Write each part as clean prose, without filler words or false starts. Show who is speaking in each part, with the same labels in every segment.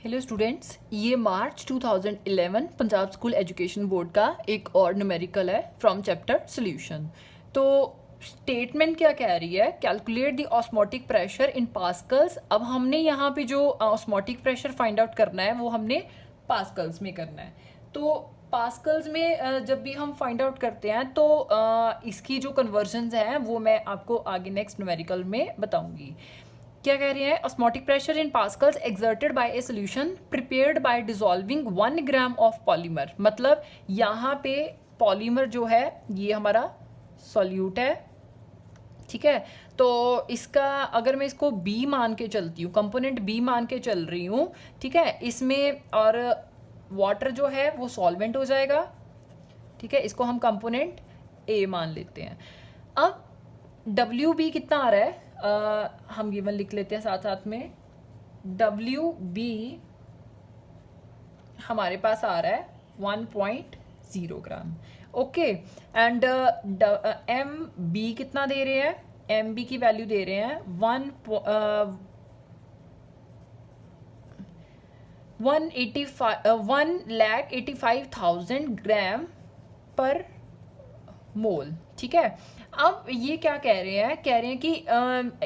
Speaker 1: Hello students, ये March 2011 Punjab school education board का एक और न्यूमेरिकल है फ्रॉम चैप्टर सॉल्यूशन। तो स्टेटमेंट क्या कह रही है, calculate the osmotic pressure in pascals. अब हमने यहाँ पे जो ऑस्मोटिक प्रेशर फाइंड आउट करना है वो हमने पास्कल्स में करना है। तो पास्कल्स में जब भी हम फाइंड आउट करते हैं तो इसकी जो कन्वर्जन्स हैं वो मैं आपको आगे नेक्स्ट न्यूमेरिकल में बताऊंगी। क्या कह रही है, osmotic pressure in pascals exerted by a solution prepared by dissolving 1 gram of polymer. मतलब यहाँ पे पॉलीमर जो है ये हमारा सॉल्यूट है, ठीक है। तो इसका अगर मैं इसको बी मान के चलती हूँ, कंपोनेंट बी मान के चल रही हूँ, ठीक है, इसमें और वाटर जो है वो सॉल्वेंट हो जाएगा, ठीक है। इसको हम कंपोनेंट ए मान लेते हैं। अब डब्ल्यू बी कितना आ रहा है, हम गिवन लिख लेते हैं साथ साथ में। डब्ल्यू बी हमारे पास आ रहा है 1.0 ग्राम, ओके। एंड एम बी कितना दे रहे हैं, एम बी की वैल्यू दे रहे हैं 1,85,000 ग्राम पर मोल, ठीक है। अब ये क्या कह रहे हैं, कह रहे हैं कि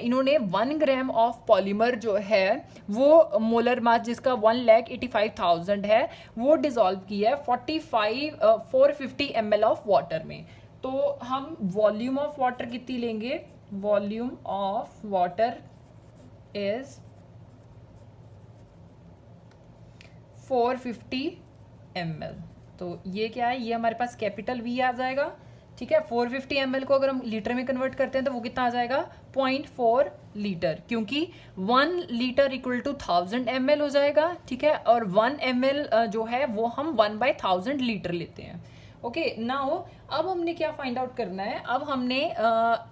Speaker 1: इन्होंने 1 ग्राम ऑफ पॉलीमर जो है वो मोलर मास जिसका 1,85,000 है वो डिसॉल्व किया है 450 ml ऑफ वाटर में। तो हम वॉल्यूम ऑफ वाटर कितनी लेंगे, volume of water is 450 ml। तो ये क्या है, ये हमारे पास कैपिटल वी आ जाएगा, ठीक है। 450 ml को अगर हम लीटर में कन्वर्ट करते हैं तो वो कितना आ जाएगा, 0.4 लीटर, क्योंकि 1 लीटर इक्वल टू 1000 ml हो जाएगा, ठीक है। और 1 ml जो है वो हम 1/1000 लीटर लेते हैं, ओके। नाउ अब हमने क्या फाइंड आउट करना है, अब हमने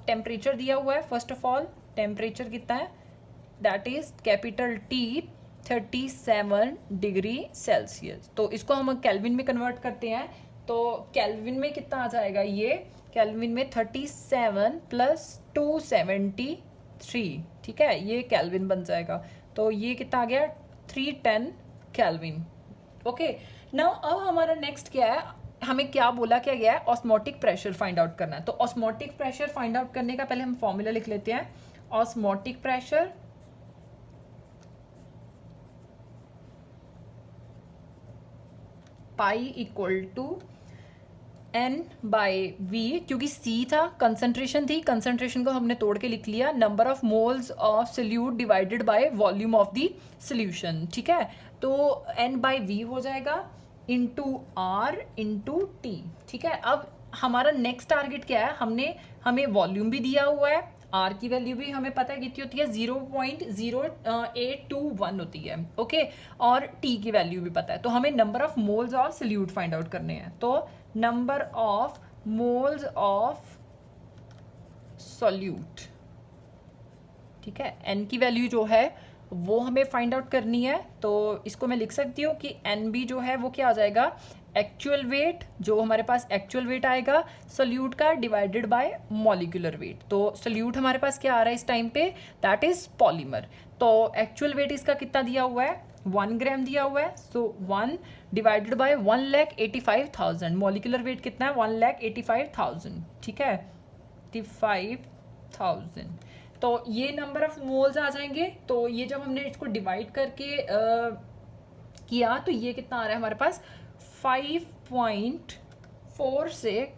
Speaker 1: टेम्परेचर दिया हुआ है। फर्स्ट ऑफ ऑल टेम्परेचर कितना है, that is capital T 37 degree Celsius. तो इसको हम केल्विन में कन्वर्ट करते हैं तो केल्विन में कितना आ जाएगा, ये केल्विन में 37 प्लस 273, ठीक है, ये केल्विन बन जाएगा। तो ये कितना आ गया, 310 केल्विन, ओके। नाउ अब हमारा नेक्स्ट क्या है, हमें क्या बोला क्या गया है, ऑस्मोटिक प्रेशर फाइंड आउट करना है। तो ऑस्मोटिक प्रेशर फाइंड आउट करने का पहले हम फॉर्मूला लिख लेते हैं। Osmotic pressure pi equal to N by V, क्योंकि C था, कंसंट्रेशन थी, कंसंट्रेशन को हमने तोड़ के लिख लिया, number of moles of solute divided by volume of the solution, ठीक है। तो N बाय V हो जाएगा इंटू R इंटू T, ठीक है। अब हमारा नेक्स्ट टारगेट क्या है, हमें वॉल्यूम भी दिया हुआ है, आर की वैल्यू भी हमें पता है कितनी होती है, 0.0821 होती है, ओके। और टी की वैल्यू भी पता है। तो हमें number of moles of solute find out करने हैं। तो number of moles of solute, ठीक है, एन की वैल्यू जो है वो हमें फाइंड आउट करनी है। तो इसको मैं लिख सकती हूँ कि एन बी जो है वो क्या आ जाएगा, एक्चुअल वेट, जो हमारे पास एक्चुअल वेट आएगा सोल्यूट का डिवाइडेड बाय मॉलिक्यूलर वेट। तो सोल्यूट हमारे पास क्या आ रहा है इस टाइम पे, दैट इज पॉलीमर। तो एक्चुअल वेट इसका कितना दिया हुआ है, 1 ग्राम दिया हुआ है। सो 1 डिवाइडेड बाय 1,85,000, मॉलिक्यूलर वेट कितना है, 1,85,000, ठीक है, 85,000। तो ये नंबर ऑफ मोल्स आ जाएंगे। तो ये जब हमने इसको डिवाइड करके किया तो ये कितना आ रहा है हमारे पास, 5.4 से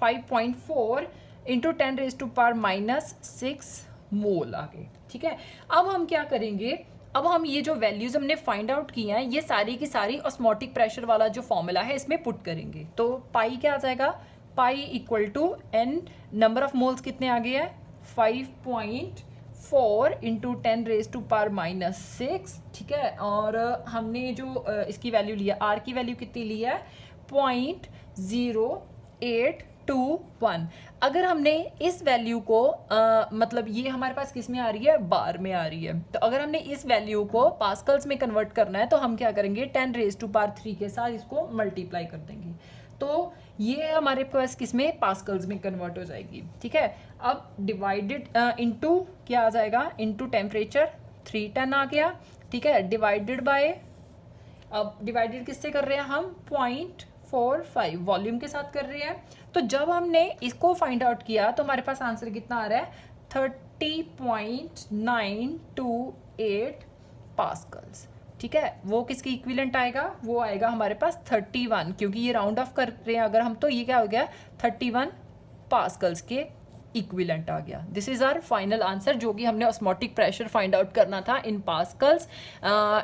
Speaker 1: 5.4 इंटू 10⁻⁻6 मोल आ गए, ठीक है। अब हम क्या करेंगे, अब हम ये जो वैल्यूज हमने फाइंड आउट की हैं ये सारी की सारी ऑस्मोटिक प्रेशर वाला जो फॉर्मूला है इसमें पुट करेंगे। तो पाई क्या आ जाएगा, pi equal to N, number of moles कितने आ गए हैं, 5.4 इंटू 10⁻⁻6, ठीक है। और हमने जो इसकी वैल्यू लिया, आर की वैल्यू कितनी ली है, 0.0821। अगर हमने इस वैल्यू को मतलब ये हमारे पास किस में आ रही है, बार में आ रही है। तो अगर हमने इस वैल्यू को पास्कल्स में कन्वर्ट करना है तो हम क्या करेंगे, 10⁻³ के साथ इसको मल्टीप्लाई कर देंगे। तो ये हमारे पास किसमें, पास्कल्स में कन्वर्ट हो जाएगी, ठीक है। अब डिवाइडेड इनटू क्या आ जाएगा, इनटू टेम्परेचर 310 आ गया, ठीक है, डिवाइडेड बाय, अब डिवाइडेड किससे कर रहे हैं हम, 0.45 वॉल्यूम के साथ कर रहे हैं। तो जब हमने इसको फाइंड आउट किया तो हमारे पास आंसर कितना आ रहा है, 30.928 पास्कल्स। ठीक है, वो किसकी इक्विवेलेंट आएगा, वो आएगा हमारे पास 31, क्योंकि ये राउंड ऑफ कर रहे हैं अगर हम, तो ये क्या हो गया 31 पास्कल्स के इक्विवेलेंट आ गया। This is our final answer, जो कि हमने ऑस्मोटिक प्रेशर फाइंड आउट करना था in pascals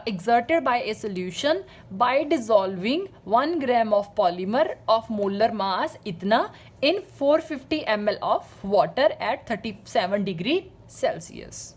Speaker 1: exerted by a solution by dissolving 1 gram of polymer of molar mass इतना in 450 ml of water at 37 degree Celsius.